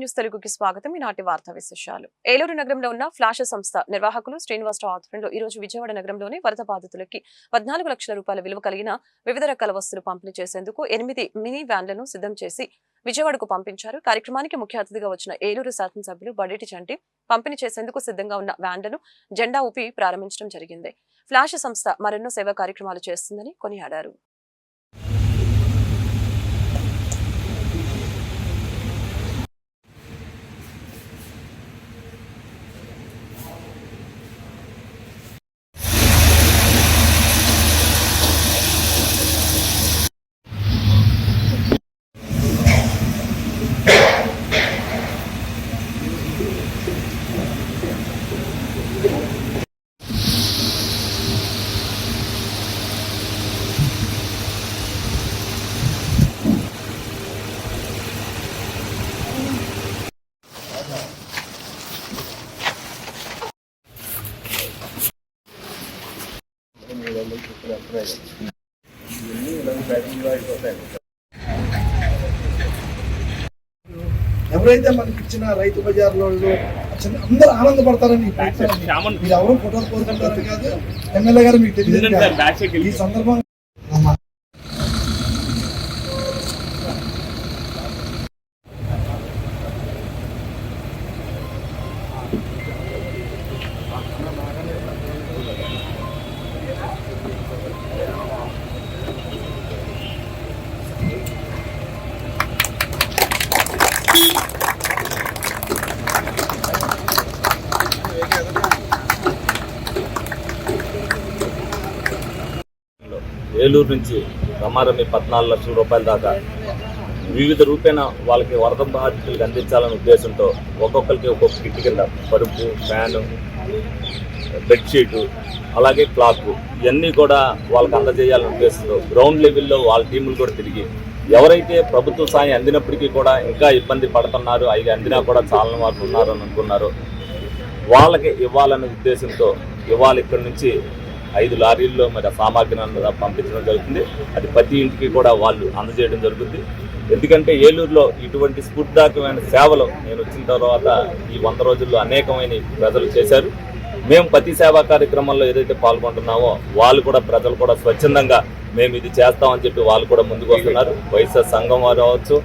News తెలుగుకి స్వాగతం. ఈనాటి వార్తా విశేషాలు. ఏలూరు నగరంలో ఉన్న ఫ్లాష్ సంస్థ నిర్వాహకులు శ్రీనివాసరావు ఆధ్వర్యంలో ఈ రోజు విజయవాడ నగరంలోని వరద బాధితులకి 14 లక్షల రూపాయల విలువ కలిగిన వివిధ రకాల వస్తువులు పంపిణీ చేసేందుకు 8 మినీ వ్యాన్లను సిద్ధం చేసి విజయవాడకు పంపించారు. కార్యక్రమానికి ముఖ్య అతిథిగా వచ్చిన ఏలూరు శాసనసభ్యులు బడేటి చంటి పంపిణీ చేసేందుకు సిద్ధంగా ఉన్న వ్యాన్లను జెండా ఊపి ప్రారంభించడం జరిగింది. ఫ్లాష్ సంస్థ మరెన్నో సేవా కార్యక్రమాలు చేస్తుందని కొనియాడారు. ఎవరైతే మనకి ఇచ్చిన రైతు బజార్లో అందరూ ఆనందపడతారని మీరు ఎవరు ఫోటోలు కోరుకుంటారని కాదు. ఎమ్మెల్యే గారు మీకు తెలియదు. ఈ సందర్భంగా ఏలూరు నుంచి రమారమి 14 లక్షల రూపాయల దాకా వివిధ రూపేణ వాళ్ళకి వరద బాధితులకు అందించాలనే ఉద్దేశంతో ఒక్కొక్కరికి ఒక్కొక్క కిట్ కింద పరుపు, ఫ్యాను, బెడ్షీటు, అలాగే క్లాత్ ఇవన్నీ కూడా వాళ్ళకి అందజేయాలనే ఉద్దేశంతో గ్రౌండ్ లెవెల్లో వాళ్ళ టీములు కూడా తిరిగి ఎవరైతే ప్రభుత్వ సాయం అందినప్పటికీ కూడా ఇంకా ఇబ్బంది పడుతున్నారు, అవి అందినా కూడా చాలా వారు ఉన్నారని అనుకున్నారు, వాళ్ళకి ఇవ్వాలనే ఉద్దేశంతో ఇవాళ ఇక్కడి నుంచి 5 లారీల్లో మరి సామాగ్రిని పంపించడం జరుగుతుంది. అది ప్రతి ఇంటికి కూడా వాళ్ళు అందజేయడం జరుగుతుంది. ఎందుకంటే ఏలూరులో ఇటువంటి స్ఫూర్తిదాయకమైన సేవలు నేను వచ్చిన తర్వాత ఈ 100 రోజుల్లో అనేకమైన ప్రజలు చేశారు. మేము ప్రతి సేవా కార్యక్రమంలో ఏదైతే పాల్గొంటున్నామో వాళ్ళు కూడా ప్రజలు కూడా స్వచ్ఛందంగా మేము ఇది చేస్తామని చెప్పి వాళ్ళు కూడా ముందుకు వస్తున్నారు. వైఎస్ఆర్ సంఘం వారు అవ్వచ్చు,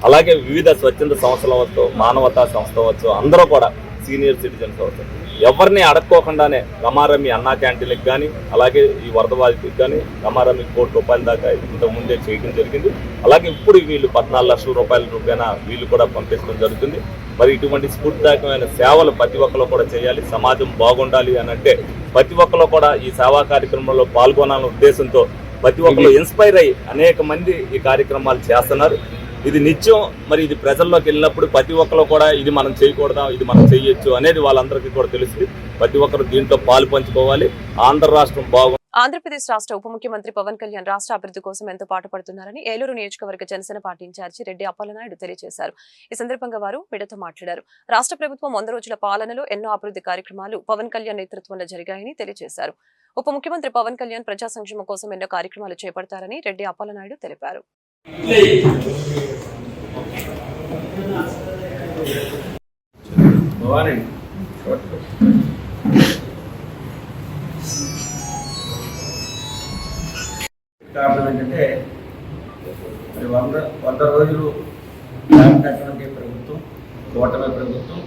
అలాగే వివిధ స్వచ్ఛంద సంస్థలు అవ్వచ్చు, మానవతా సంస్థ అవ్వచ్చు, అందరూ కూడా సీనియర్ సిటిజన్స్ అవ్వచ్చు, ఎవరిని అడక్కోకుండానే రమారమి అన్నా క్యాంటీన్లకు కానీ అలాగే ఈ వరద బాధితులకు కానీ రమారమి 1 కోటి రూపాయల దాకా ఇంతకుముందే చేయడం జరిగింది. అలాగే ఇప్పుడు వీళ్ళు 14 లక్షల రూపాయల రూపాయన వీళ్ళు కూడా పంపించడం జరుగుతుంది. మరి ఇటువంటి స్ఫూర్తిదాయకమైన సేవలు ప్రతి ఒక్కరు కూడా చేయాలి. సమాజం బాగుండాలి అని అంటే ప్రతి ఒక్కరు కూడా ఈ సేవా కార్యక్రమంలో పాల్గొనాలనే ఉద్దేశంతో ప్రతి ఒక్కరు ఇన్స్పైర్ అయ్యి అనేక మంది ఈ కార్యక్రమాలు చేస్తున్నారు. ఇది నిత్యం మరి ఇది ప్రజల్లోకి వెళ్ళినప్పుడు ప్రతి ఒక్కరు కూడా ఇది మనం చేయకూడదా, ఇది మనం చేయొచ్చు అనేది వాళ్ళందరికీ కూడా తెలుస్తుంది. ప్రతి ఒక్కరు దీంట్లో పాలు పంచుకోవాలి. ఆంధ్ర రాష్ట్రం బాగు. ఆంధ్రప్రదేశ్ రాష్ట్ర ఉప ముఖ్యమంత్రి పవన్ కళ్యాణ్ రాష్ట్ర అభివృద్ధి కోసం ఎంతో పాటుపడుతున్నారని ఏలూరు నియోజకవర్గ జనసేన పార్టీ ఇన్ఛార్జి రెడ్డి అప్పలనాయుడు తెలియజేశారు. ఈ సందర్భంగా వారు మీడియాతో మాట్లాడారు. రాష్ట్ర ప్రభుత్వం 100 రోజుల పాలనలో ఎన్నో అభివృద్ధి కార్యక్రమాలు పవన్ కళ్యాణ్ నేతృత్వంలో జరిగాయని తెలియజేశారు. ఉప ముఖ్యమంత్రి పవన్ కళ్యాణ్ ప్రజా సంక్షేమం కోసం ఎన్నో కార్యక్రమాలు చేపడతారని రెడ్డి అప్పలనాయుడు తెలిపారు. కారణం ఏంటంటే మరి 100 రోజులు దాటినటువంటి ప్రభుత్వం, కూటమి ప్రభుత్వం,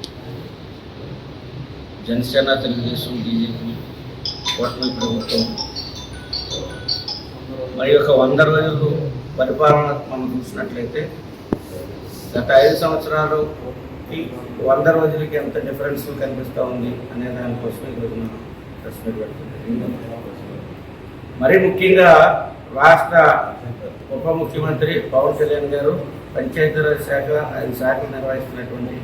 జనసేన, తెలుగుదేశం, బీజేపీ కూటమి ప్రభుత్వం మరి ఒక 100 రోజులు పరిపాలన మనం చూసినట్లయితే గత 5 సంవత్సరాలు 100 రోజులకి ఎంత డిఫరెన్స్ కనిపిస్తూ ఉంది అనే దానికోసం ఈరోజు ప్రెస్ మీట్ పెడుతుంది. మరీ ముఖ్యంగా రాష్ట్ర ఉప ముఖ్యమంత్రి పవన్ కళ్యాణ్ గారు పంచాయతీరాజ్ శాఖ 5 శాఖలు నిర్వహిస్తున్నటువంటి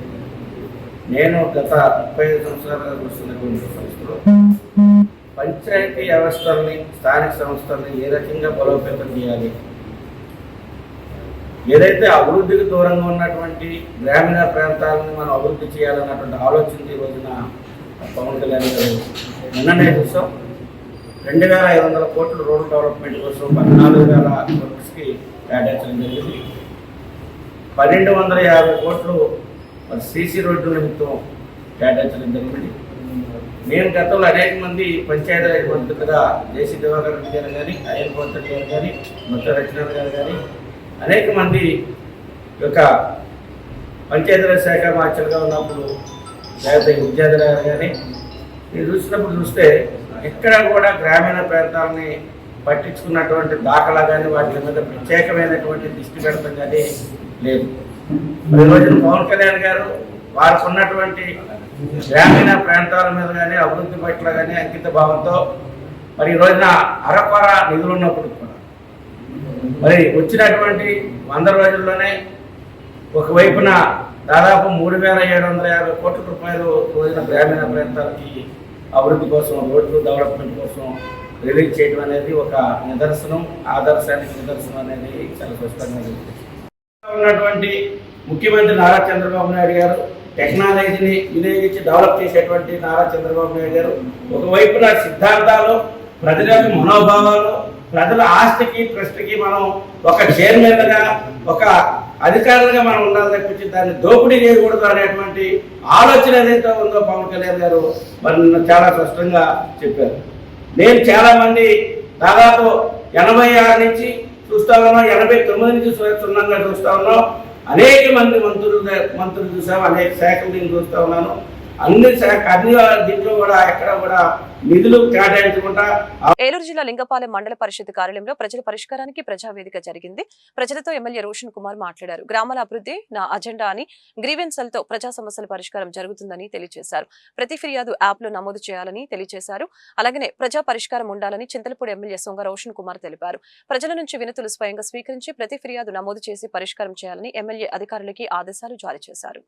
నేను గత 35 సంవత్సరాలుగా చూస్తున్నటువంటి సంస్థలో పంచాయతీ వ్యవస్థల్ని, స్థానిక సంస్థల్ని ఏ రకంగా బలోపేతం చేయాలి, ఏదైతే అభివృద్ధికి దూరంగా ఉన్నటువంటి గ్రామీణ ప్రాంతాలను మనం అభివృద్ధి చేయాలన్నటువంటి ఆలోచన ఈ రోజున పవన్ కళ్యాణ్ గారు నిన్ననే చూసాం. 2500 కోట్ల రోడ్డు డెవలప్మెంట్ కోసం 14,000 వర్క్స్కి కేటాయించడం జరిగింది. 1250 కోట్లు మరి సీసీ రోడ్డు నిమిత్తం కేటాయించడం జరిగింది. నేను గతంలో అనేక మంది పంచాయతీరాజ్ మంత్రులుగా జేసీ దివాకర్ రెడ్డి గారు కానీ, అయ్యన్ కోటరెడ్డి గారు కానీ, ముత్త రచనాథ్ గారు కానీ అనేక మంది యొక్క పంచాయతీరాజ్ శాఖ మార్చలుగా ఉన్నప్పుడు లేకపోతే విద్యార్థి గారు కానీ మీరు చూస్తే ఎక్కడ కూడా గ్రామీణ ప్రాంతాలని పట్టించుకున్నటువంటి దాఖలా కానీ వాటి మీద ప్రత్యేకమైనటువంటి దృష్టి పెడతాం కానీ లేదు. మరి రోజున పవన్ కళ్యాణ్ గారు వారికి ఉన్నటువంటి గ్రామీణ ప్రాంతాల మీద కానీ అభివృద్ధి పట్ల కానీ అంకిత భావంతో మరి ఈ రోజున అరకొర నిధులు ఉన్నప్పుడు కూడా మరి వచ్చినటువంటి 100 రోజుల్లోనే ఒకవైపున దాదాపు 3,750 కోట్ల రూపాయలు రోజున గ్రామీణ ప్రాంతాలకి అభివృద్ధి కోసం, రోడ్లు డెవలప్మెంట్ కోసం రిలీజ్ చేయడం అనేది ఒక నిదర్శనం, ఆదర్శానికి నిదర్శనం అనేది చాలా స్పష్టంగా ఉన్నటువంటి ముఖ్యమంత్రి నారా చంద్రబాబు నాయుడు గారు, టెక్నాలజీని వినియోగించి డెవలప్ చేసేటువంటి నారా చంద్రబాబు నాయుడు గారు ఒకవైపున సిద్ధాంతాలు, ప్రజల మనోభావాలు, ప్రజల ఆస్తికి ట్రస్ట్కి మనం ఒక చైర్మన్గా, ఒక అధికారులుగా మనం ఉండాలి తప్పించి దాన్ని దోపిడీ చేయకూడదు అనేటువంటి ఆలోచన ఏదైతే ఉందో పవన్ కళ్యాణ్ గారు మరి చాలా స్పష్టంగా చెప్పారు. నేను చాలామంది దాదాపు 86 నుంచి చూస్తా ఉన్నాం, 89 నుంచి సున్నంగా చూస్తా ఉన్నాం. అనేక మంది మంత్రులు చూసాం, అనేక శాఖలు నేను చూస్తూ ఉన్నాను. అన్ని దీంట్లో కూడా ఎక్కడ కూడా నిధులు కేటాయించకుండా. ఏలూరు జిల్లా లింగపాలెం మండల పరిషత్ కార్యాలయంలో ప్రజల పరిష్కారానికి ప్రజావేదిక జరిగింది. ప్రజలతో ఎమ్మెల్యే రోషన్ కుమార్ మాట్లాడారు. గ్రామాల అభివృద్ధి నా అజెండా అని, గ్రీవెన్సలతో ప్రజా సమస్యల పరిష్కారం జరుగుతుందని తెలియజేశారు. ప్రతి ఫిర్యాదు యాప్ లో నమోదు చేయాలని తెలియజేశారు. అలాగనే ప్రజా పరిష్కారం ఉండాలని చింతలపూడి ఎమ్మెల్యే సొంగ రోషన్ కుమార్ తెలిపారు. ప్రజల నుంచి వినతులు స్వయంగా స్వీకరించి ప్రతి ఫిర్యాదు నమోదు చేసి పరిష్కారం చేయాలని ఎమ్మెల్యే అధికారులకి ఆదేశాలు జారీ చేశారు.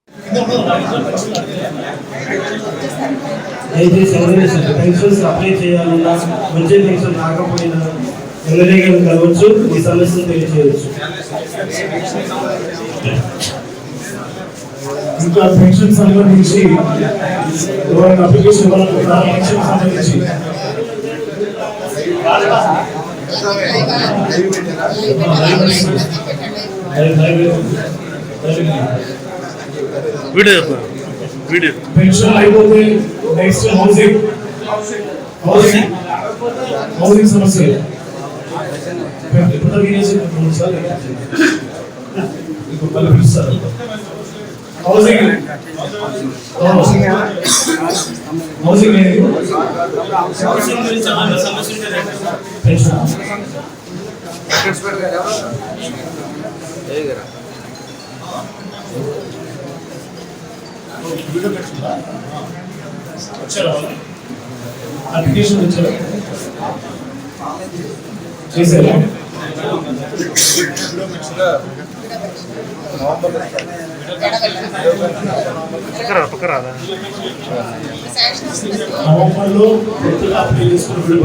అప్లై చేయాలన్నా, వచ్చే పెన్షన్ రాకపోయినా ఎమ్మెల్యే గారిని కలవచ్చు, ఈ సమస్యను తెలియజేయవచ్చు. ఇంకా పెన్షన్ సంబంధించి అప్లికేషన్ పెన్షన్ సంబంధించి పెన్షన్ అయిపోతే నెక్స్ట్ హౌసింగ్ సమస్య అప్లికేషన్ వచ్చారు చేశారు. నవంబర్లో అప్లై చేసుకుని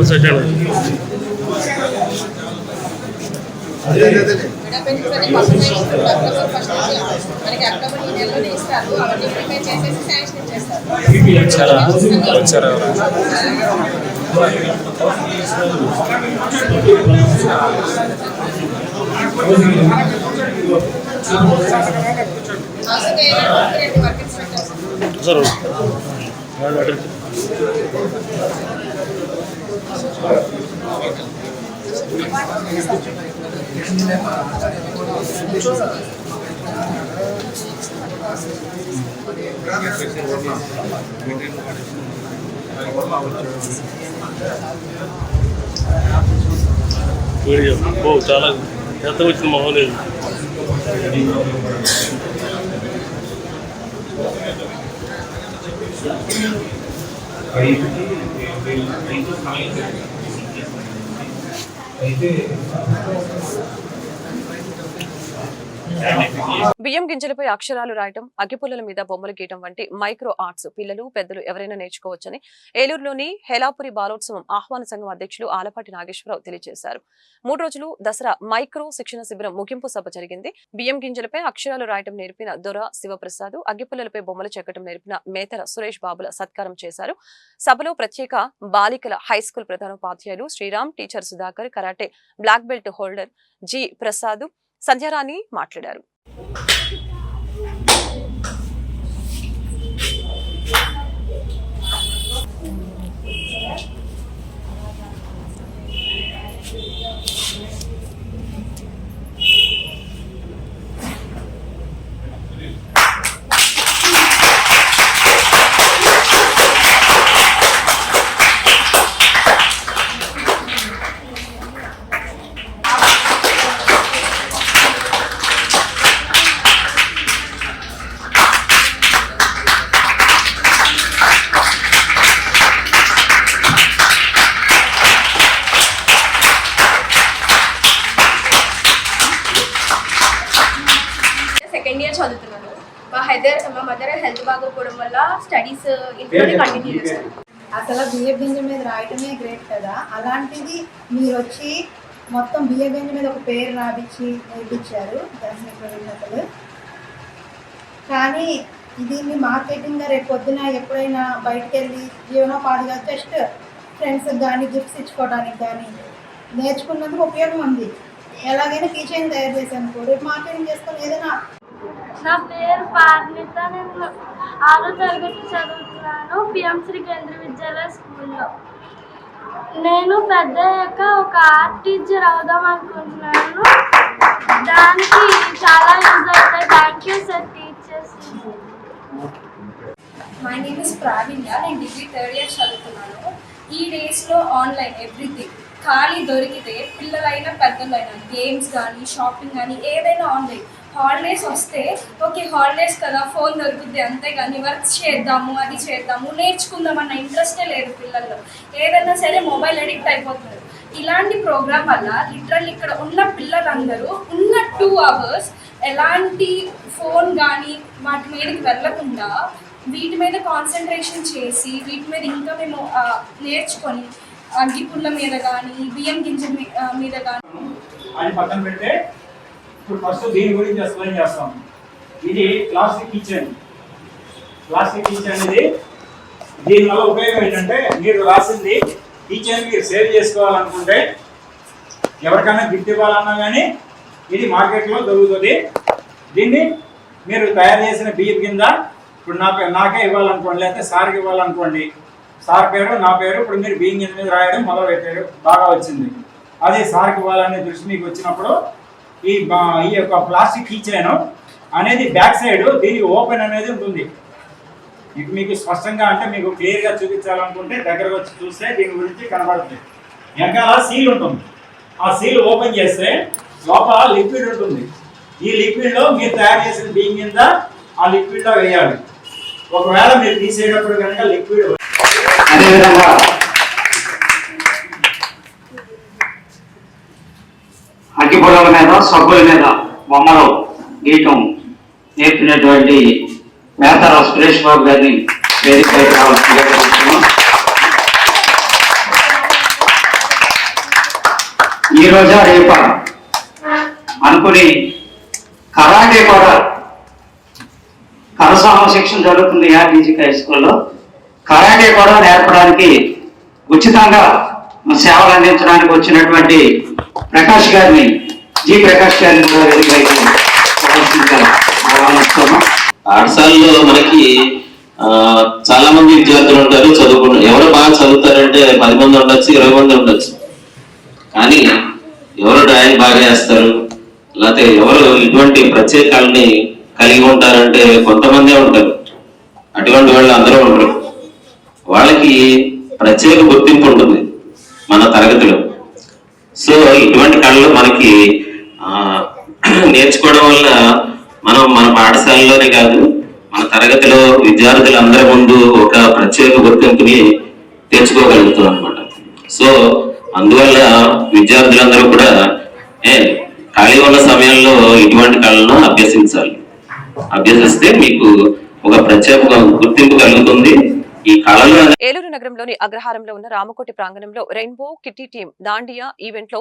చాలా ఎంత వచ్చిన మొహం లేదు. బియ్యం గింజలపై అక్షరాలు రాయటం, అగ్గిపుల్లల మీద బొమ్మలు గీయటం వంటి మైక్రో ఆర్ట్స్ పిల్లలు పెద్దలు ఎవరైనా నేర్చుకోవచ్చని ఏలూరులోని హెలాపురి బాలోత్సవం ఆహ్వాన సంఘం అధ్యక్షులు ఆలపాటి నాగేశ్వరరావు తెలియజేశారు. 3 రోజులు దసరా మైక్రో శిక్షణ శిబిరం ముగింపు సభ జరిగింది. బియ్యం గింజలపై అక్షరాలు రాయటం నేర్పిన దొర శివప్రసాద్, అగ్గిపుల్లలపై బొమ్మలు చెక్కటం నేర్పిన మేతర సురేష్ బాబుల సత్కారం చేశారు. సభలో ప్రత్యేక బాలికల హైస్కూల్ ప్రధానోపాధ్యాయులు Sriram, teacher Sudhakar, karate black belt holder G Prasad, Sandhyarani మాట్లాడారు. స్టడీస్ ఇంట్లోనే కంటిన్యూ చేస్తాను. అసలు బియ్య గింజ మీద రాయటమే గ్రేట్ కదా, అలాంటిది మీరు వచ్చి మొత్తం బియ్య గింజ మీద ఒక పేరు రాపించి నేర్పించారు అసలు. కానీ దీన్ని మార్కెటింగ్గా రేపు పొద్దున ఎప్పుడైనా బయటకు వెళ్ళి జీవనోపాధిగా జస్ట్ ఫ్రెండ్స్కి కానీ గిఫ్ట్స్ ఇచ్చుకోవడానికి కానీ నేర్చుకున్నందుకు ఉపయోగం ఉంది. ఎలాగైనా కీ చైన్ తయారు చేశాను, రేపు మార్కెటింగ్ చేసుకొని ఏదైనా. నా పేరు పార్నిత, నేను 6వ తరగతి చదువుతున్నాను పిఎంశ్రీ కేంద్రీయ విద్యాలయ స్కూల్లో. నేను పెద్దయ్యాక ఒక ఆర్ట్ టీచర్ అవుదాం అనుకుంటున్నాను. దానికి చాలా యూజ్ అవుతాయి. Thank you sir teachers. My name is ప్రావీణ్య, నేను డిగ్రీ 3rd ఇయర్ చదువుతున్నాను. ఈ డేస్లో ఆన్లైన్ ఎవ్రీథింగ్ ఖాళీ దొరికితే పిల్లలైనా పెద్దలైనా గేమ్స్ కానీ షాపింగ్ కానీ ఏదైనా ఆన్లైన్. హాలిడేస్ వస్తే ఓకే హాలిడేస్ కదా ఫోన్ దొరుకుద్ది, అంతేగాని వర్క్స్ చేద్దాము అది చేద్దాము నేర్చుకుందాం అన్న ఇంట్రెస్టే లేదు పిల్లల్లో. ఏదైనా సరే మొబైల్ అడిక్ట్ అయిపోతున్నారు. ఇలాంటి ప్రోగ్రామ్ వల్ల లిటరల్లీ ఇక్కడ ఉన్న పిల్లలందరూ ఉన్న 2 hours ఎలాంటి ఫోన్ కానీ వాటి మీదకి వెళ్ళకుండా వీటి మీద కాన్సన్ట్రేషన్ చేసి వీటి మీద ఇంకా మేము నేర్చుకొని అగ్గిపుల్ల మీద కానీ బియ్యం గింజ మీద కానీ అది పక్కన పెడితే ఇప్పుడు ఫస్ట్ దీని గురించి ఎక్స్ప్లెయిన్ చేస్తాం. ఇది ప్లాస్టిక్ కిచెన్. ప్లాస్టిక్ కిచెన్ ఇది దీనివల్ల ఉపయోగం ఏంటంటే మీరు రాసింది కిచెన్ మీరు సేవ్ చేసుకోవాలనుకుంటే ఎవరికైనా గిఫ్ట్ ఇవ్వాలన్నా కానీ ఇది మార్కెట్లో దొరుకుతుంది. దీన్ని మీరు తయారు చేసిన బియ్యం కింద ఇప్పుడు నాకే ఇవ్వాలనుకోండి, లేకపోతే సార్కి ఇవ్వాలనుకోండి, సార్ పేరు నా పేరు ఇప్పుడు మీరు బియ్యం కింద మీద రాయడం మొదలు పెట్టారు, బాగా వచ్చింది. అది సార్కి ఇవ్వాలనే దృష్టి మీకు వచ్చినప్పుడు ఈ యొక్క ప్లాస్టిక్ కీచైన్ అనేది బ్యాక్ సైడ్ దీనికి ఓపెన్ అనేది ఉంటుంది. మీకు స్పష్టంగా అంటే మీకు క్లియర్గా చూపించాలనుకుంటే దగ్గరకు వచ్చి చూస్తే దీని గురించి కనబడుతుంది. వెనకాల సీల్ ఉంటుంది. ఆ సీల్ ఓపెన్ చేస్తే లోపల లిక్విడ్ ఉంటుంది. ఈ లిక్విడ్లో మీరు తయారు చేసిన బియ్యం కింద ఆ లిక్విడ్లో వేయాలి. ఒకవేళ మీరు తీసేటప్పుడు కనుక లిక్విడ్ అదేవిధంగా అగ్గిపుల్లల మీద సబ్బుల మీద బొమ్మలు గీయటం నేర్పినటువంటి మేతారావు సురేష్ బాబు గారిని వేదికపై రావాల్సిందిగా కోరుతున్నాం. ఈ రోజా రేప అనుకుని కరాటే కూడా కరసామ శిక్షణ జరుగుతుంది ఆర్టీజీ హై స్కూల్లో. కరాటే కూడా నేర్పడానికి ఉచితంగా సేవలు అందించడానికి వచ్చినటువంటి ప్రకాష్ గారిని జి ప్రకాష్ గారిని కూడా పాఠశాలలో మనకి చాలా మంది విద్యార్థులు ఉంటారు, చదువుకుంటారు. ఎవరు బాగా చదువుతారంటే 10 మంది ఉండొచ్చు, 20 మంది ఉండొచ్చు. కానీ ఎవరు డ్రాయింగ్ బాగా వేస్తారు, లేకపోతే ఎవరు ఇటువంటి ప్రత్యేకాలని కలిగి ఉంటారంటే కొంతమందే ఉంటారు. అటువంటి వాళ్ళు అందరూ ఉంటారు. వాళ్ళకి ప్రత్యేక గుర్తింపు ఉంటుంది మన తరగతిలో. సో ఇటువంటి కళలు మనకి నేర్చుకోవడం వల్ల మనం మన పాఠశాలలోనే కాదు మన తరగతిలో విద్యార్థులందరి ముందు ఒక ప్రత్యేక గుర్తింపుని తెచ్చుకోగలుగుతాం అనమాట. సో అందువల్ల విద్యార్థులందరూ కూడా ఖాళీ ఉన్న సమయంలో ఇటువంటి కళలను అభ్యసించాలి. అభ్యసిస్తే మీకు ఒక ప్రత్యేక గుర్తింపు కలుగుతుంది. ఈ కళలు ఏలూరు నగరంలోని అగ్రహారంలో ఉన్న రామకోటి ప్రాంగణంలో rainbow kitty team Dandiya event లో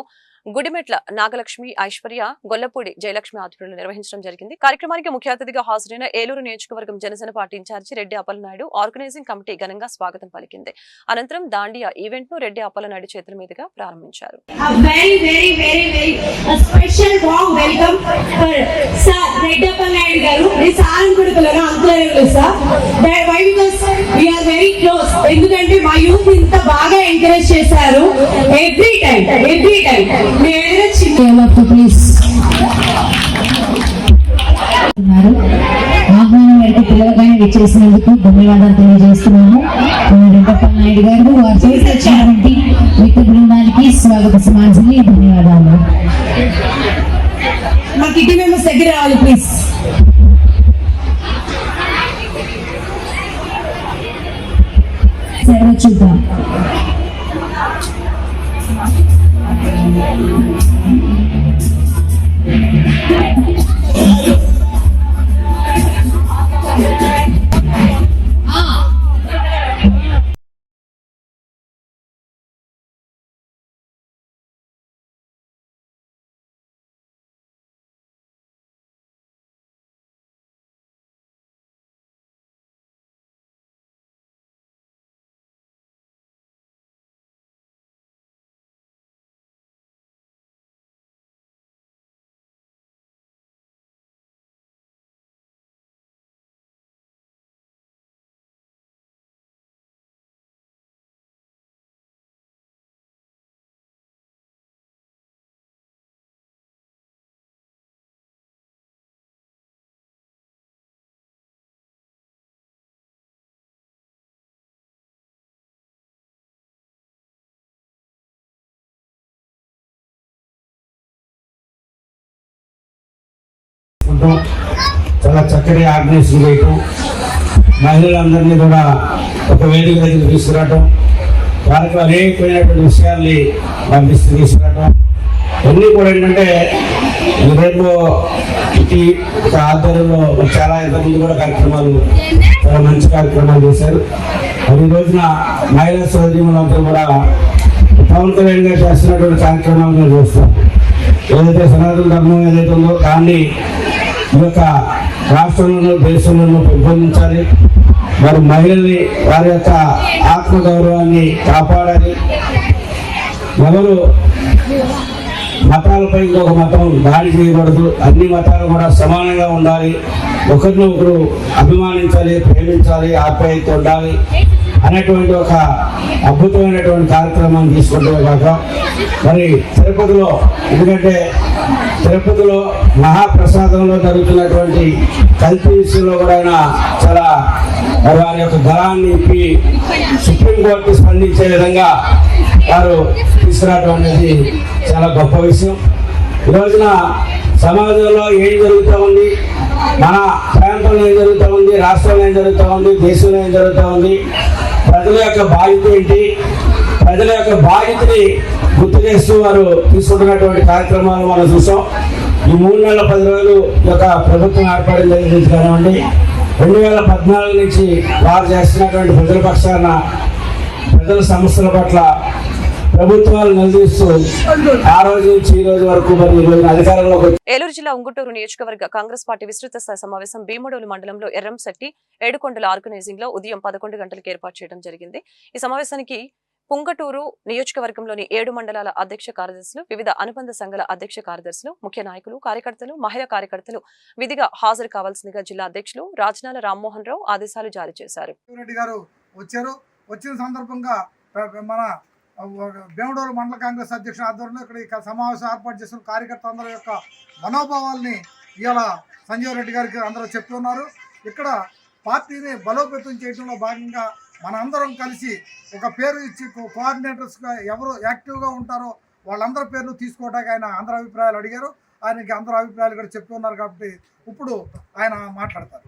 గుడిమెట్ల నాగలక్ష్మి, ఐశ్వర్య, గొల్లపూడి జయలక్ష్మి ఆధ్వర్యంలో నిర్వహించడం జరిగింది. కార్యక్రమానికి ముఖ్య అతిథిగా హాజరైన ఏలూరు నియోజకవర్గం Janasena party incharge Reddy Appalanaidu organising committee ఘనంగా స్వాగతం పలికింది. అనంతరం దాండియా ఈవెంట్ ను రెడ్డి అప్పలనాయుడు చేతుల మీదుగా ప్రారంభించారు. ఎందుకంటే మా యూత్ ఇంత బాగా ఎంకరేజ్ చేశారు. ఎవ్రీ టైం ఆహ్వానం మేరకు పిల్లలపైన విచ్చేసినందుకు ధన్యవాదాలు తెలియజేస్తున్నాము. రెడ్డప్పలనాయుడు గారు వారు చేసినటువంటి మిత్ర బృందానికి స్వాగత సమాజాన్ని ధన్యవాదాలు. మా కిట్టి మెంబర్స్ దగ్గర రావాలి ప్లీజ్. సరే చూద్దాం. చూడటం, చాలా చక్కటి ఆర్గనైజేషన్ చేయటం, మహిళలందరినీ కూడా ఒక వేదిక దగ్గర తీసుకురావటం, వారికి అనేకమైనటువంటి విషయాల్ని పంపిస్తూ తీసుకురావటం, అన్నీ కూడా ఏంటంటే రేపు ఈ ఆధ్వర్యంలో చాలా ఇంతకుముందు కూడా కార్యక్రమాలు, చాలా మంచి కార్యక్రమాలు చేశారు. మరి ఈ రోజున మహిళా సోదరీమణులందరూ కూడా పవన్ కళ్యాణ్ గారు చేస్తున్నటువంటి కార్యక్రమాలు మేము చూస్తాం. ఏదైతే సనాతన ధర్మం ఏదైతే ఉందో దాన్ని ఈ యొక్క రాష్ట్రంలోనూ దేశంలోనూ పెంపొందించాలి. మరి మహిళల్ని వారి యొక్క ఆత్మగౌరవాన్ని కాపాడాలి. ఎవరు మతాలపై ఇంకొక మతం దాడి చేయకూడదు, అన్ని మతాలు కూడా సమానంగా ఉండాలి, ఒకరినొకరు అభిమానించాలి, ప్రేమించాలి, ఆప్యాయత ఉండాలి అనేటువంటి ఒక అద్భుతమైనటువంటి కార్యక్రమాన్ని తీసుకుంటే కాక మరి తిరుపతిలో, ఎందుకంటే తిరుపతిలో మహాప్రసాదంలో జరుగుతున్నటువంటి కల్తీ విషయంలో కూడా ఆయన చాలా వారి యొక్క బలాన్ని ఇప్పి సుప్రీంకోర్టు స్పందించే విధంగా వారు తీసుకురావడం అనేది చాలా గొప్ప విషయం. ఈ రోజున సమాజంలో ఏం జరుగుతూ ఉంది, మన ప్రాంతంలో ఏం జరుగుతూ ఉంది, రాష్ట్రంలో ఏం జరుగుతూ ఉంది, దేశంలో ఏం జరుగుతూ ఉంది, ప్రజల యొక్క బాధ్యత ఏంటి, ప్రజల యొక్క బాధ్యతని గుర్తు చేస్తూ వారు తీసుకుంటున్నటువంటి కార్యక్రమాలు మనం చూసాం. ఈ 3 నెలల 10 రోజులు యొక్క ప్రభుత్వం ఏర్పడిన దగ్గర నుంచి కానివ్వండి, 2014 నుంచి వారు చేస్తున్నటువంటి ప్రజల పక్షాన ప్రజల సమస్యల పట్ల ప్రభుత్వాలు నిలదీస్తూ ఆ రోజు నుంచి ఈ రోజు వరకు మరి ఈ రోజు అధికారంలోకి ఏలూరు జిల్లా ఉంగుటూరు నియోజకవర్గ కాంగ్రెస్ పార్టీ విస్తృత స్థాయి సమావేశం భీమడోలు మండలంలో ఎర్రంశెట్టి ఏడుకొండల ఆర్గనైజింగ్ లో ఉదయం 11 గంటలకు ఏర్పాటు చేయడం జరిగింది. ఈ సమావేశానికి పుంగటూరు నియోజకవర్గంలోని 7 మండలాల అధ్యక్ష కార్యదర్శులు, వివిధ అనుబంధ సంఘాల అధ్యక్ష కార్యదర్శులు, ముఖ్య నాయకులు, కార్యకర్తలు, మహిళా కార్యకర్తలు విధిగా హాజరు కావాల్సిందిగా జిల్లా అధ్యక్షులు రాజనాల రామ్మోహన్ రావు ఆదేశాలు జారీ చేశారు. వచ్చిన సందర్భంగా మన భీమడోలు మండల కాంగ్రెస్ అధ్యక్షుల ఆధ్వర్యంలో ఇక్కడ ఈ సమావేశం ఏర్పాటు చేసిన కార్యకర్తలందరి యొక్క మనోభావాల్ని ఇవాళ సంజీవ్ రెడ్డి గారికి అందరూ చెప్తున్నారు. ఇక్కడ పార్టీని బలోపేతం చేయడంలో భాగంగా మనందరం కలిసి ఒక పేరు ఇచ్చి కోఆర్డినేటర్స్గా ఎవరు యాక్టివ్గా ఉంటారో వాళ్ళందరి పేర్లు తీసుకోవడానికి ఆయన అందరి అభిప్రాయాలు అడిగారు. ఆయనకి అందరి అభిప్రాయాలు కూడా చెప్తున్నారు కాబట్టి ఇప్పుడు ఆయన మాట్లాడతారు.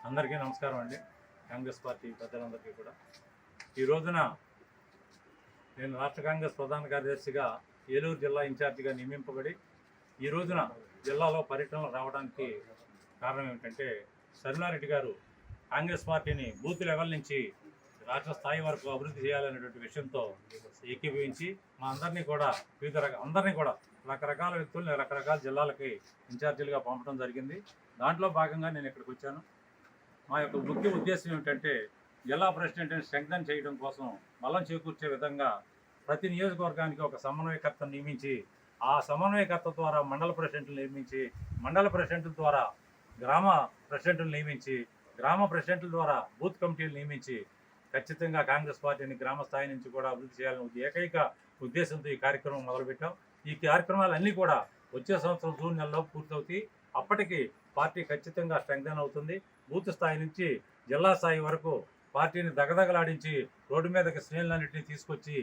అందరికీ నమస్కారం అండి. కాంగ్రెస్ పార్టీ పెద్దలందరికీ కూడా ఈ రోజున నేను రాష్ట్ర కాంగ్రెస్ ప్రధాన కార్యదర్శిగా ఏలూరు జిల్లా ఇన్ఛార్జిగా నియమింపబడి ఈ రోజున జిల్లాలో పర్యటనలు రావడానికి కారణం ఏమిటంటే సరినారెడ్డి గారు కాంగ్రెస్ పార్టీని బూత్ లెవెల్ నుంచి రాష్ట్ర స్థాయి వరకు అభివృద్ధి చేయాలనేటువంటి విషయంతో ఏకీభవించి మా అందరినీ కూడా అందరినీ కూడా రకరకాల వ్యక్తుల్ని రకరకాల జిల్లాలకి ఇన్ఛార్జీలుగా పంపడం జరిగింది. దాంట్లో భాగంగా నేను ఇక్కడికి వచ్చాను. మా యొక్క ముఖ్య ఉద్దేశం ఏమిటంటే జిల్లా ప్రెసిడెంట్ని స్ట్రెంగ్థన్ చేయడం కోసం బలం చేకూర్చే విధంగా ప్రతి నియోజకవర్గానికి ఒక సమన్వయకర్తను నియమించి ఆ సమన్వయకర్త ద్వారా మండల ప్రెసిడెంట్లు నియమించి మండల ప్రెసిడెంట్ల ద్వారా గ్రామ ప్రెసిడెంట్లు నియమించి గ్రామ ప్రెసిడెంట్ల ద్వారా బూత్ కమిటీలు నియమించి ఖచ్చితంగా కాంగ్రెస్ పార్టీని గ్రామ స్థాయి నుంచి కూడా అభివృద్ధి చేయాలని ఏకైక ఉద్దేశంతో ఈ కార్యక్రమం మొదలుపెట్టాం. ఈ కార్యక్రమాలన్నీ కూడా వచ్చే సంవత్సరం జూన్ నెలలో పూర్తవుతాయి. అప్పటికి పార్టీ ఖచ్చితంగా స్ట్రెంగ్థన్ అవుతుంది. బూత్ స్థాయి నుంచి జిల్లా స్థాయి వరకు పార్టీని దగదగలాడించి రోడ్డు మీదకి శ్రేణులన్నింటినీ తీసుకొచ్చి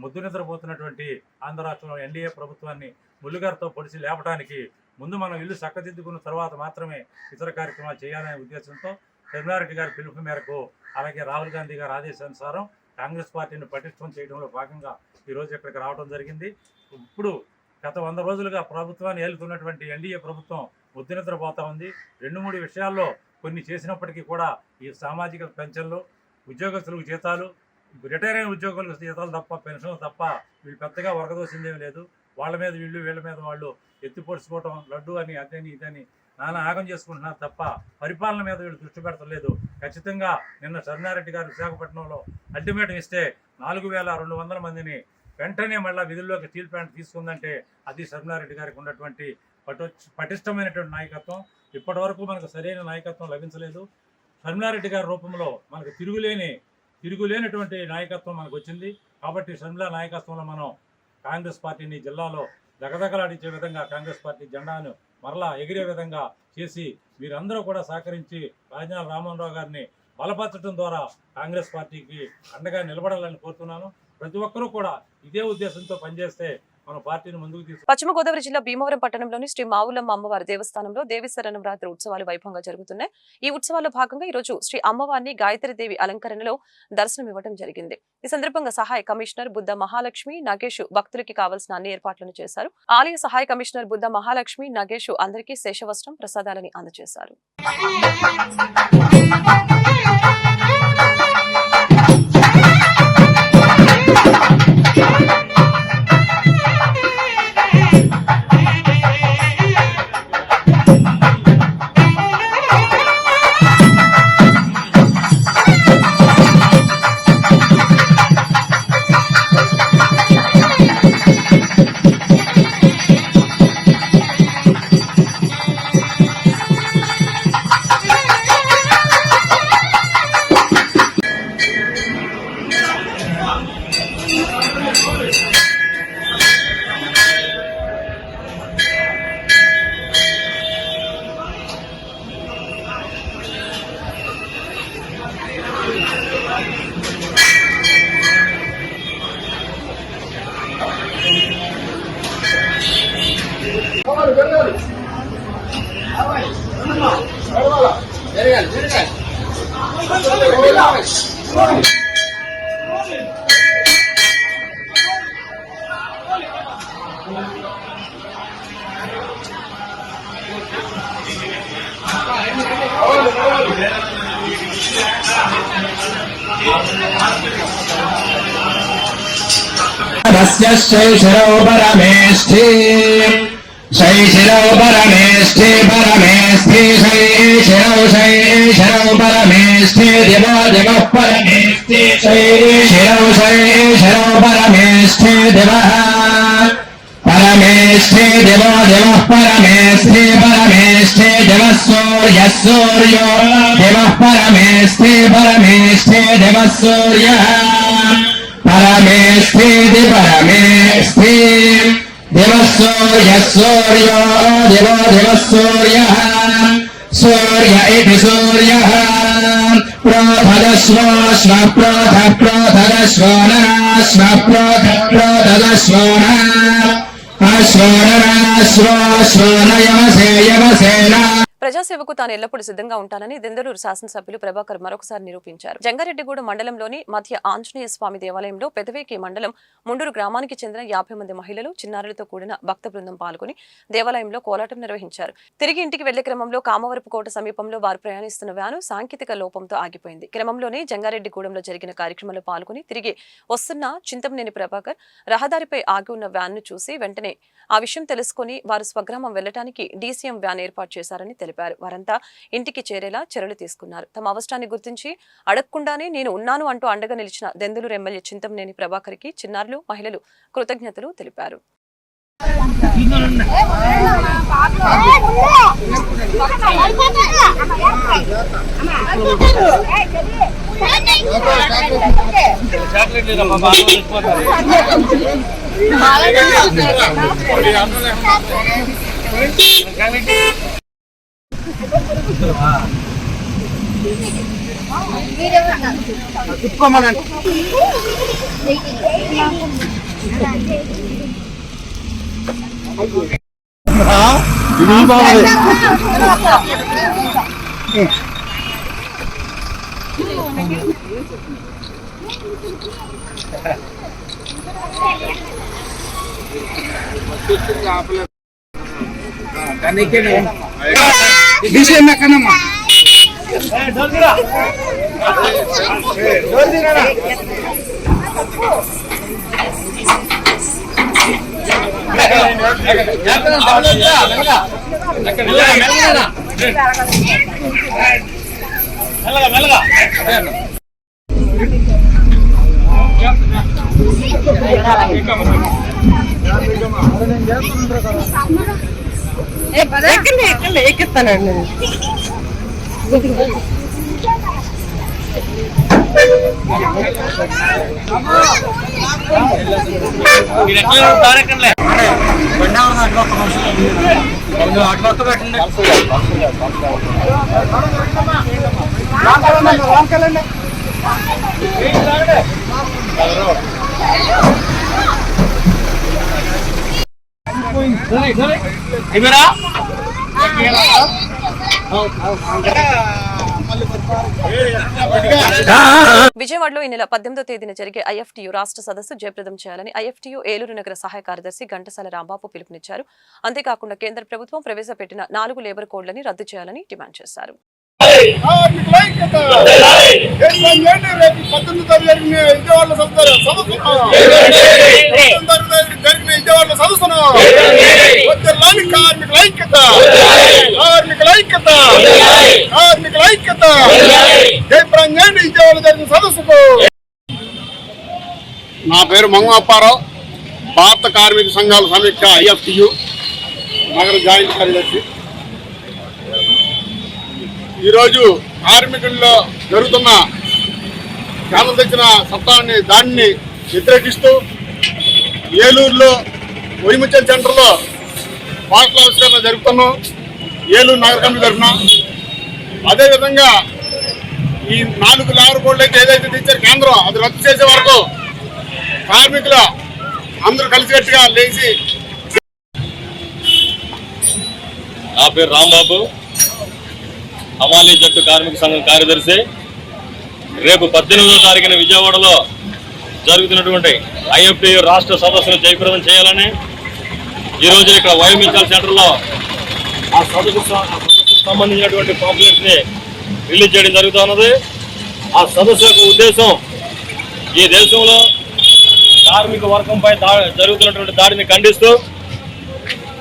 ముద్దు నిద్రపోతున్నటువంటి ఆంధ్ర రాష్ట్రంలో ఎన్డీఏ ప్రభుత్వాన్ని ముల్లుగారితో పొడిచి లేపడానికి ముందు మనం ఇల్లు చక్కదిద్దుకున్న తర్వాత మాత్రమే ఇతర కార్యక్రమాలు చేయాలనే ఉద్దేశంతో సరినారెడ్డి గారి పిలుపు మేరకు అలాగే రాహుల్ గాంధీ గారి ఆదేశానుసారం కాంగ్రెస్ పార్టీని పటిష్టం చేయడంలో భాగంగా ఈరోజు ఇక్కడికి రావడం జరిగింది. ఇప్పుడు గత 100 రోజులుగా ప్రభుత్వాన్ని ఏలుతున్నటువంటి ఎన్డీఏ ప్రభుత్వం ముద్దు నిద్రపోతా ఉంది. 2-3 విషయాల్లో కొన్ని చేసినప్పటికీ కూడా ఈ సామాజిక పెన్షన్లు, ఉద్యోగస్తులకు జీతాలు, రిటైర్ అయిన ఉద్యోగులకు జీతాలు తప్ప పెన్షన్లు తప్ప వీళ్ళు పెద్దగా వరకదోసిందేమీ లేదు. వాళ్ళ మీద వీళ్ళు వీళ్ళ మీద వాళ్ళు ఎత్తిపొడుచుకోవటం, లడ్డు అని అదని ఇదని నానా ఆగం చేసుకుంటున్నారు తప్ప పరిపాలన మీద వీళ్ళు దృష్టి పెడతలేదు. ఖచ్చితంగా నిన్న సరినారెడ్డి గారు విశాఖపట్నంలో అల్టిమేటం ఇస్తే 4200 మందిని వెంటనే మళ్ళీ విధుల్లోకి స్టీల్ ప్లాంట్ తీసుకుందంటే అది సరినారెడ్డి గారికి ఉన్నటువంటి పటిష్టమైనటువంటి నాయకత్వం. ఇప్పటి వరకు మనకు సరైన నాయకత్వం లభించలేదు. సరినారెడ్డి గారి రూపంలో మనకు తిరుగులేనటువంటి నాయకత్వం మనకు వచ్చింది. కాబట్టి షర్మిల నాయకత్వంలో మనం కాంగ్రెస్ పార్టీని జిల్లాలో దగదగలాడించే విధంగా కాంగ్రెస్ పార్టీ జెండాను మరలా ఎగిరే విధంగా చేసి మీరందరూ కూడా సహకరించి రాజనాల రామ్మోహన్ గారిని బలపరచడం ద్వారా కాంగ్రెస్ పార్టీకి అండగా నిలబడాలని కోరుతున్నాను. ప్రతి ఒక్కరూ కూడా ఇదే ఉద్దేశంతో పనిచేస్తే మన పార్టీని ముందుకు తీసుకు. పశ్చిమ గోదావరి జిల్లా భీమవరం పట్టణంలోని శ్రీ మావులమ్మ అమ్మవారి దేవస్థానంలో దేవీశర నవరాత్రి ఉత్సవాలు వైభవంగా జరుగుతున్నాయి. ఈ ఉత్సవాల్లో భాగంగా ఈ రోజు శ్రీ అమ్మవారిని గాయత్రీదేవి అలంకరణలో దర్శనమివ్వడం జరిగింది. ఈ సందర్భంగా సహాయ కమిషనర్ బుద్ధ మహాలక్ష్మి నగేష్ భక్తులకి కావాల్సిన అన్ని ఏర్పాట్లను చేశారు. ఆలయ సహాయ కమిషనర్ బుద్ధ మహాలక్ష్మి నగేష్ అందరికీ శేషవస్త్రం ప్రసాదాలని అందజేశారు. శైశిరో పరమేష్ఠి శైశిరో పరమేష్ఠి పరమేష్ఠి శైశిరో పరమేష్ఠి దివో దివః పరమేష్ఠి శైశిరో పరమేష్ఠి దివః పరమేష్ఠి దివో దివః పరమేష్ఠి పరమేష్ఠి దివః సూర్యః సూర్యో దివః పరమేష్ఠి పరమేష్ఠి దివః సూర్యః పరమేష్ఠి పరమేష్ఠి దివః సూర్యః సూర్యో దివో దివః సూర్యః సూర్య ఇతి సూర్యః ప్రోధదశ్వో శ్వ ప్రోధ ప్రోధదశ్వో నశ్వ ప్రోధ ప్రోధదశ్వో అశ్వో నయవసే యవసేన. ప్రజాసేవకు తాను ఎల్లప్పుడూ సిద్ధంగా ఉంటానని దెందలూరు శాసనసభ్యులు ప్రభాకర్ మరొకసారి నిరూపించారు. జంగారెడ్డిగూడెం మండలంలోని మధ్య ఆంజనేయ స్వామి దేవాలయంలో పెదవేకి మండలం ముండూరు గ్రామానికి చెందిన 50 మంది మహిళలు చిన్నారులతో కూడిన భక్త బృందం పాల్గొని దేవాలయంలో కోలాటం నిర్వహించారు. తిరిగి ఇంటికి వెళ్లే క్రమంలో కామవరపుకోట సమీపంలో వారు ప్రయాణిస్తున్న వ్యాను సాంకేతిక లోపంతో ఆగిపోయింది. క్రమంలోనే జంగారెడ్డిగూడెంలో జరిగిన కార్యక్రమంలో పాల్గొని తిరిగి వస్తున్న చింతమనేని ప్రభాకర్ రహదారిపై ఆగి ఉన్న వ్యాన్ను చూసి వెంటనే ఆ విషయం తెలుసుకుని వారు స్వగ్రామం వెళ్లడానికి డీసీఎం వ్యాన్ ఏర్పాటు చేశారని తెలిపారు. వారంతా ఇంటికి చేరేలా చర్యలు తీసుకున్నారు. తమ అవసరాన్ని గుర్తించి అడగకుండానే నేను ఉన్నాను అంటూ అండగా నిలిచిన దెందులూరు ఎమ్మెల్యే చింతమనేని ప్రభాకర్ కి చిన్నారులు మహిళలు కృతజ్ఞతలు తెలిపారు. ఎక్కిస్తానండి. విజయవాడలో ఈ నెల 18వ తేదీన జరిగే ఐఎఫ్టియు రాష్ట్ర సదస్సు జయప్రదం చేయాలని ఐఎఫ్టియు ఏలూరు నగర సహాయ కార్యదర్శి ఘంటసాల రాంబాబు పిలుపునిచ్చారు. అంతేకాకుండా కేంద్ర ప్రభుత్వం ప్రవేశపెట్టిన 4 లేబర్ కోడ్లని రద్దు చేయాలని డిమాండ్ చేశారు. నా పేరు మంగప్పారావు, భారత కార్మిక సంఘాల సమీక్ష ఐఎఫ్టియు నగర జాయింట్ కార్యదర్శి. ఈరోజు కార్మికుల్లో జరుగుతున్న కేంద్రం తెచ్చిన చట్టాన్ని దాన్ని వ్యతిరేకిస్తూ ఏలూరులో వైముచ్చల్ సెంటర్లో పార్కుల ఆవిష్కరణ జరుపుతున్నాం. ఏలూరు నగర కమిటీ తరఫున అదేవిధంగా ఈ 4 లేబర్ కోడ్లు అయితే ఏదైతే తెచ్చారు కేంద్రం, అది రద్దు చేసే వరకు కార్మికుల అందరూ కలిసికట్టుగా లేచి. నా పేరు రాంబాబు, హమాలీ జట్టు కార్మిక సంఘం కార్యదర్శి. రేపు 18వ తారీఖున విజయవాడలో జరుగుతున్నటువంటి ఐఎఫ్టియు రాష్ట్ర సదస్సును జయప్రదం చేయాలని ఈరోజు ఇక్కడ వైఎంఎస్ఎల్ సెంటర్లో ఆ సదస్సుకు సంబంధించినటువంటి పాంప్లెట్స్ని రిలీజ్ చేయడం జరుగుతున్నది. ఆ సదస్సు యొక్క ఉద్దేశం ఈ దేశంలో కార్మిక వర్గంపై జరుగుతున్నటువంటి దాడిని ఖండిస్తూ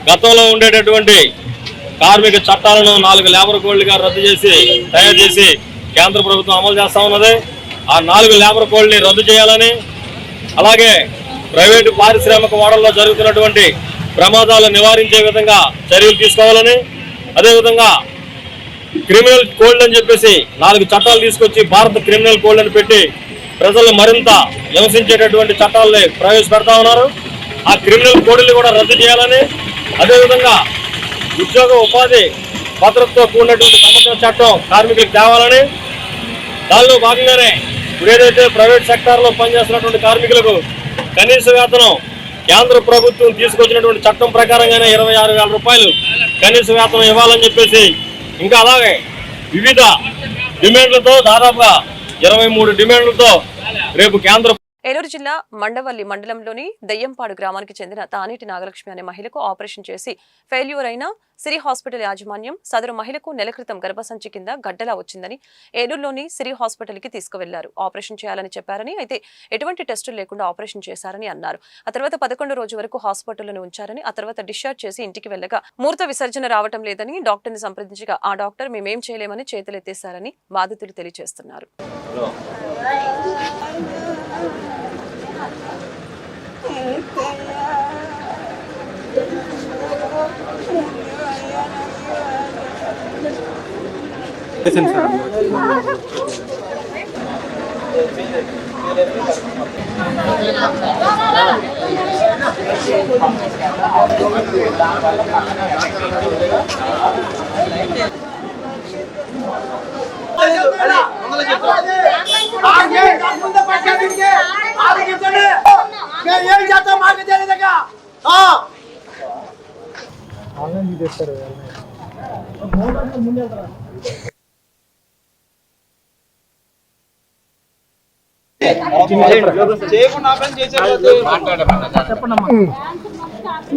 గతంలో ఉండేటటువంటి కార్మిక చట్టాలను 4 లేబర్ కోడ్లుగా రద్దు చేసి తయారు చేసి కేంద్ర ప్రభుత్వం అమలు చేస్తా ఉన్నది. ఆ 4 లేబర్ కోడ్ని రద్దు చేయాలని, అలాగే ప్రైవేటు పారిశ్రామిక వాడల్లో జరుగుతున్నటువంటి ప్రమాదాలు నివారించే విధంగా చర్యలు తీసుకోవాలని, అదేవిధంగా క్రిమినల్ కోడ్ అని చెప్పేసి 4 చట్టాలు తీసుకొచ్చి భారత క్రిమినల్ కోడ్ అని పెట్టి ప్రజలు మరింత హింసించేటటువంటి చట్టాలని ప్రవేశపెడతా ఉన్నారు. ఆ క్రిమినల్ కోడ్ని కూడా రద్దు చేయాలని, అదేవిధంగా ఉద్యోగ ఉపాధి భద్రతతో కూడినటువంటి సమగ్ర చట్టం కార్మికులకు తేవాలని, దానిలో భాగంగానే ఇప్పుడు ఏదైతే ప్రైవేట్ సెక్టార్లో పనిచేస్తున్నటువంటి కార్మికులకు కనీస వేతనం కేంద్ర ప్రభుత్వం తీసుకొచ్చినటువంటి చట్టం ప్రకారంగానే 26,000 రూపాయలు కనీస వేతనం ఇవ్వాలని చెప్పేసి, ఇంకా అలాగే వివిధ డిమాండ్లతో దాదాపుగా 23 డిమాండ్లతో రేపు కేంద్ర. ఏలూరు జిల్లా మండవల్లి మండలంలోని దయ్యంపాడు గ్రామానికి చెందిన తానేటి నాగలక్ష్మి అనే మహిళకు ఆపరేషన్ చేసి ఫెయిల్యూర్ అయిన సిరి హాస్పిటల్ యాజమాన్యం సదరు మహిళకు నెల క్రితం గర్భసంచి కింద గడ్డలా వచ్చిందని ఏలూరులోని సిరి హాస్పిటల్కి తీసుకువెళ్లారు. ఆపరేషన్ చేయాలని చెప్పారని, అయితే ఎటువంటి టెస్టులు లేకుండా ఆపరేషన్ చేశారని అన్నారు. ఆ తర్వాత 11వ రోజు వరకు హాస్పిటల్లోనే ఉంచారని, ఆ తర్వాత డిశ్చార్జ్ చేసి ఇంటికి వెళ్లగా మూర్త విసర్జన రావటం లేదని డాక్టర్ని సంప్రదించగా ఆ డాక్టర్ మేమేం చేయలేమని చేతులెత్తేశారని బాధితులు తెలియజేస్తున్నారు.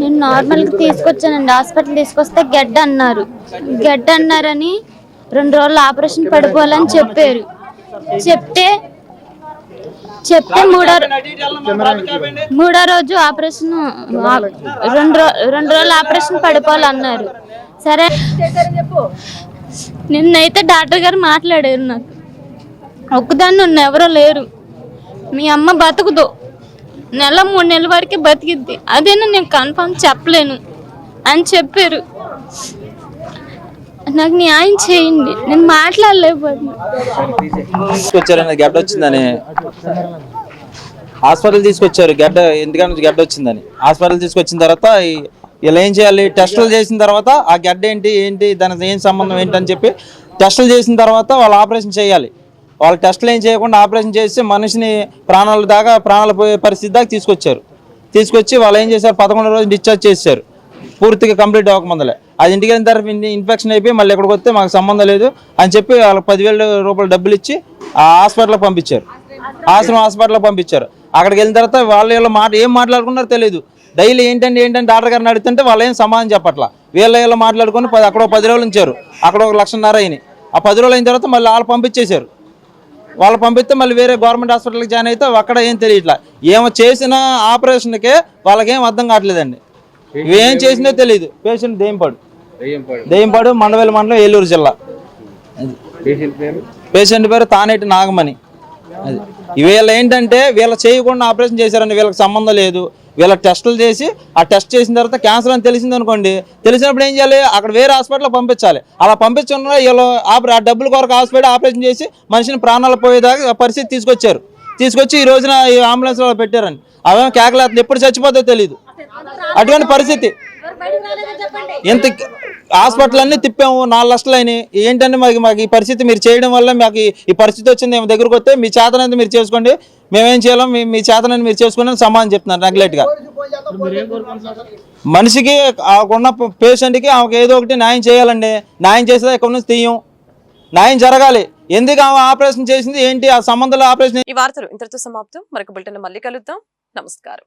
నేను నార్మల్గా తీసుకొచ్చానండి, హాస్పిటల్ తీసుకొస్తే గడ్డ అన్నారని 2 రోజులు ఆపరేషన్ పడిపోవాలని చెప్పారు. చెప్తే మూడో రోజు ఆపరేషన్ 2 రోజులు ఆపరేషన్ పడిపోవాలన్నారు. సరే నిన్నైతే డాక్టర్ గారు మాట్లాడారు, నాకు ఒక్కదాన్ని ఉన్న ఎవరో లేరు, మీ అమ్మ బతుకుదు, 3 నెలల వరకు బతికిద్ది, అదేనా నేను కన్ఫర్మ్ చెప్పలేను అని చెప్పారు. నాకు న్యాయం చేయండి, నేను మాట్లాడలేకపోతున్నా. తీసుకొచ్చారని గడ్డ వచ్చిందని హాస్పిటల్ తీసుకొచ్చారు, ఎందుకంటే గడ్డ వచ్చిందని హాస్పిటల్ తీసుకొచ్చిన తర్వాత ఇలా ఏం చేయాలి, టెస్టులు చేసిన తర్వాత ఆ గడ్డ ఏంటి దానికి ఏం సంబంధం ఏంటని చెప్పి టెస్టులు చేసిన తర్వాత వాళ్ళు ఆపరేషన్ చేయాలి. వాళ్ళు టెస్టులు ఏం చేయకుండా ఆపరేషన్ చేసి మనిషిని ప్రాణాలు పోయే పరిస్థితి దాకా తీసుకొచ్చి వాళ్ళు ఏం చేశారు, 11వ రోజు డిశ్చార్జ్ చేశారు. పూర్తిగా కంప్లీట్ అవ్వకముందలే. అది ఇంటికి వెళ్ళిన తర్వాత ఇన్ఫెక్షన్ అయిపోయి మళ్ళీ ఇక్కడికి వస్తే మాకు సంబంధం లేదు అని చెప్పి వాళ్ళకి 10,000 రూపాయలు డబ్బులు ఇచ్చి ఆ హాస్పిటల్కి పంపించారు, ఆశ్రమం హాస్పిటల్కి పంపించారు. అక్కడికి వెళ్ళిన తర్వాత వీళ్ళ మాట ఏం మాట్లాడుకున్నారో తెలియదు. డైలీ ఏంటంటే డాక్టర్ గారిని అడుగుతుంటే వాళ్ళు ఏం సమాధానం చెప్పట్లా. వీళ్ళ మాట్లాడుకొని అక్కడ 10 రోజులు ఉంచారు, అక్కడ 1,50,000 అయినాయి. ఆ 10 రోజులు అయిన తర్వాత మళ్ళీ వాళ్ళు పంపించేశారు. వాళ్ళు పంపిస్తే మళ్ళీ వేరే గవర్నమెంట్ హాస్పిటల్కి జాయిన్ అయితే అక్కడ ఏం తెలియట్లా. ఏమో చేసిన ఆపరేషన్కే వాళ్ళకేం అర్థం కావట్లేదండి. ఏం చేసినా తెలియదు. పేషెంట్ దెయ్యంపాడు మండవేల మండలం, ఏలూరు జిల్లా. పేషెంట్ పేరు తానేటి నాగమణి. అది వీళ్ళ ఏంటంటే వీళ్ళ చేయకుండా ఆపరేషన్ చేశారండి, వీళ్ళకి సంబంధం లేదు. వీళ్ళ టెస్టులు చేసి ఆ టెస్ట్ చేసిన తర్వాత క్యాన్సర్ అని తెలిసింది అనుకోండి, తెలిసినప్పుడు ఏం చేయాలి, అక్కడ వేరే హాస్పిటల్లో పంపించాలి. అలా పంపించకుండా వీళ్ళు ఆ డబ్బుల కొరకు హాస్పిటల్ ఆపరేషన్ చేసి మనిషిని ప్రాణాలు పోయేదాకా పరిస్థితి తీసుకొచ్చి ఈ రోజున ఈ అంబులెన్స్లో పెట్టారండి. అవేమో కేకలేస్తుంది, ఎప్పుడు చచ్చిపోతే తెలియదు. అటువంటి పరిస్థితి. ఎంత హాస్పిటల్ అన్నీ తిప్పాము, 4 లక్షలు అయినాయి. ఏంటంటే మాకు ఈ పరిస్థితి మీరు చేయడం వల్ల మాకు ఈ పరిస్థితి వచ్చింది. మేము దగ్గరకు వస్తే మీ చేతనైతే మీరు చేసుకోండి, మేమేం చేయాలో మీ చేతనైతే మీరు చేసుకోండి సమాధానం చెప్తున్నారు నెగ్లెక్ట్గా. మనిషికి ఉన్న పేషెంట్కి ఆమెకు ఏదో ఒకటి న్యాయం చేయాలండి. న్యాయం చేసేదా ఇక్కడ నుంచి తీయం, న్యాయం జరగాలి. ఎందుకు ఆమె ఆపరేషన్ చేసింది ఏంటి, ఆ సంబంధాలు ఆపరేషన్. ఈ వార్తలు ఇంతటితో సమాప్తం. మరొక బులెటిన్ మళ్ళీ కలుద్దాం. నమస్కారం.